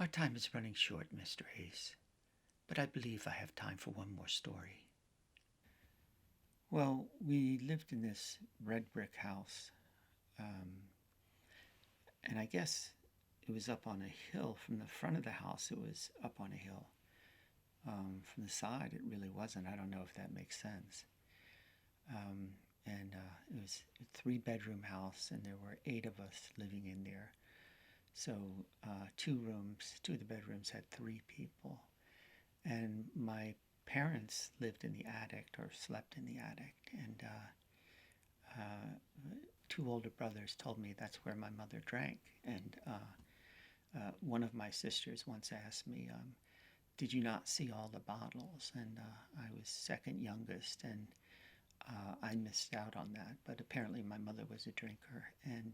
Our time is running short, Mr. Ace, but I believe I have time for one more story. Well, we lived in this red brick house, um, and I guess it was up on a hill. From the front of the house, it was up on a hill. From the side, it really wasn't. I don't know if that makes sense. Um, and it was a three-bedroom house, and there were eight of us living in there. So two rooms, two of the bedrooms had three people. And my parents lived in the attic or slept in the attic. And two older brothers told me that's where my mother drank. And one of my sisters once asked me, did you not see all the bottles? And I was second youngest, and I missed out on that. But apparently, my mother was a drinker, and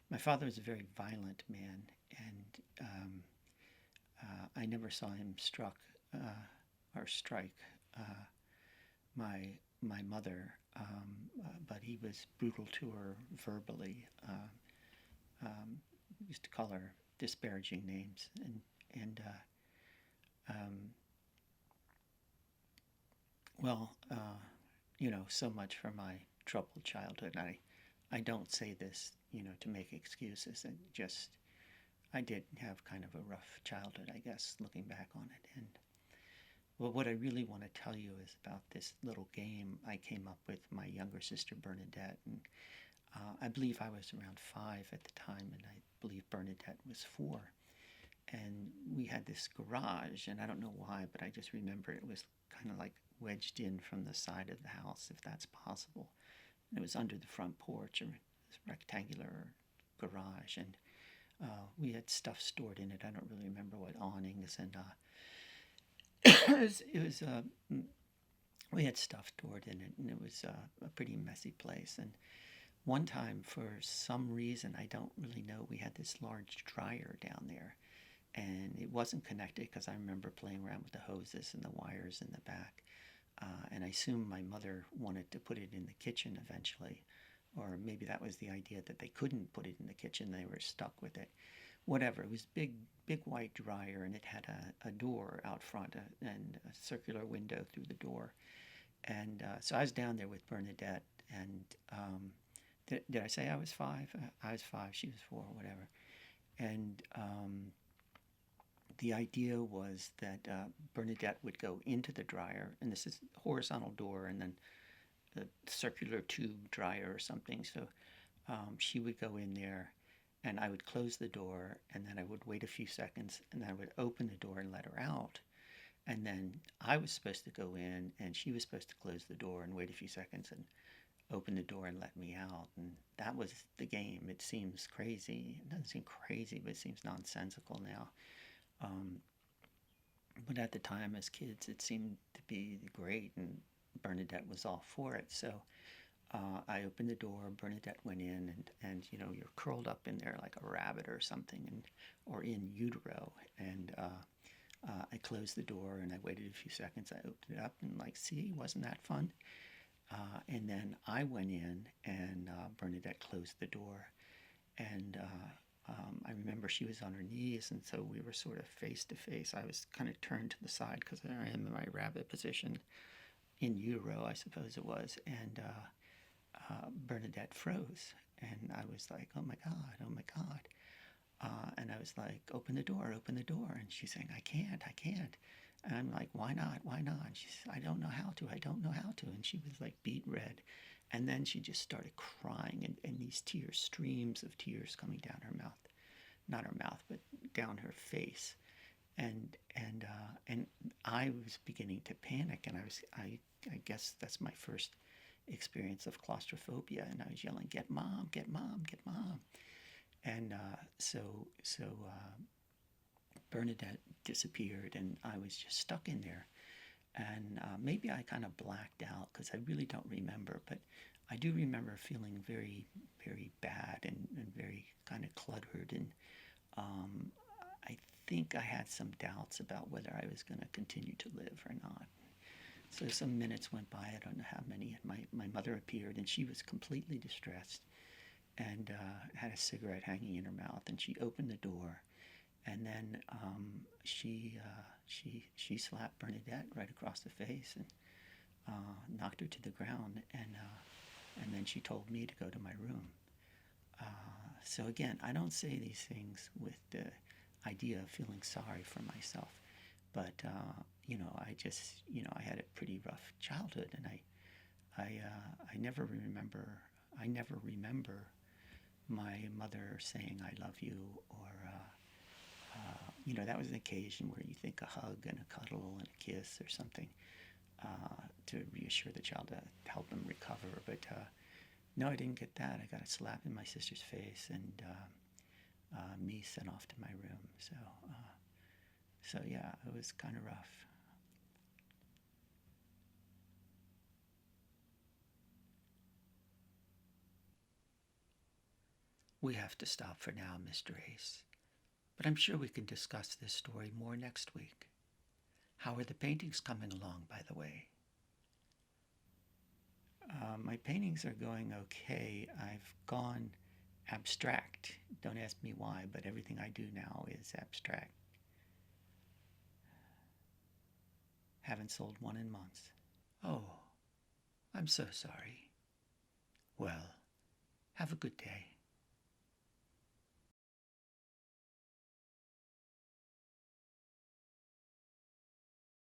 my father was a very violent man, and I never saw him or strike uh, my my mother, but he was brutal to her verbally. Used to call her disparaging names, and well, so much for my troubled childhood. I don't say this, to make excuses. And just I did have kind of a rough childhood, I guess, looking back on it. And well, what I really want to tell you is about this little game I came up with my younger sister Bernadette, and I believe I was around 5 at the time, and I believe Bernadette was 4. And we had this garage, and I don't know why, but I just remember it was kind of like wedged in from the side of the house, if that's possible. And it was under the front porch, or this rectangular garage, and we had stuff stored in it. I don't really remember what awnings, and we had stuff stored in it, and it was a pretty messy place. And one time, for some reason, I don't really know, we had this large dryer down there, and it wasn't connected because I remember playing around with the hoses and the wires in the back. And I assume my mother wanted to put it in the kitchen eventually, or maybe that was the idea that they couldn't put it in the kitchen, they were stuck with it. Whatever, it was big, big white dryer, and it had a door out front and a circular window through the door. And so I was down there with Bernadette, and did I say I was 5? I was 5, she was 4, whatever. And the idea was that Bernadette would go into the dryer, and this is horizontal door, and then the circular tube dryer or something. So she would go in there, and I would close the door, and then I would wait a few seconds, and then I would open the door and let her out. And then I was supposed to go in, and she was supposed to close the door and wait a few seconds and open the door and let me out. And that was the game. It seems crazy. It doesn't seem crazy, but it seems nonsensical now. Um, but at the time, as kids, it seemed to be great, and Bernadette was all for it. So I opened the door, Bernadette went in, and you're curled up in there like a rabbit or something, or in utero. And I closed the door, and I waited a few seconds. I opened it up, and see, wasn't that fun? And then I went in, and Bernadette closed the door, and I remember she was on her knees, and so we were sort of face to face. I was kind of turned to the side because I am in my rabbit position, in utero, I suppose it was, and Bernadette froze, and I was like, oh my God, oh my God. And I was like, open the door, and she's saying, I can't. And I'm like, why not, why not? And she said, I don't know how to, and she was like beet red. And then she just started crying, and these tears, streams of tears coming down her mouth, not her mouth, but down her face. And I was beginning to panic, and I guess that's my first experience of claustrophobia, and I was yelling, get mom, get mom, get mom. And so Bernadette disappeared, and I was just stuck in there. And maybe I kind of blacked out because I really don't remember, but I do remember feeling very, very bad, and very kind of cluttered. And I think I had some doubts about whether I was going to continue to live or not. So some minutes went by, I don't know how many, and my mother appeared, and she was completely distressed, and had a cigarette hanging in her mouth. And she opened the door, And then she slapped Bernadette right across the face and knocked her to the ground, and then she told me to go to my room. So again, I don't say these things with the idea of feeling sorry for myself, but I just I had a pretty rough childhood, and I never remember my mother saying I love you, or that was an occasion where you think a hug and a cuddle and a kiss or something to reassure the child, to help him recover. But no, I didn't get that. I got a slap in my sister's face, and me sent off to my room. So yeah, it was kind of rough. We have to stop for now, Mr. Ace, but I'm sure we can discuss this story more next week. How are the paintings coming along, by the way? My paintings are going okay. I've gone abstract. Don't ask me why, but everything I do now is abstract. Haven't sold one in months. Oh, I'm so sorry. Well, have a good day.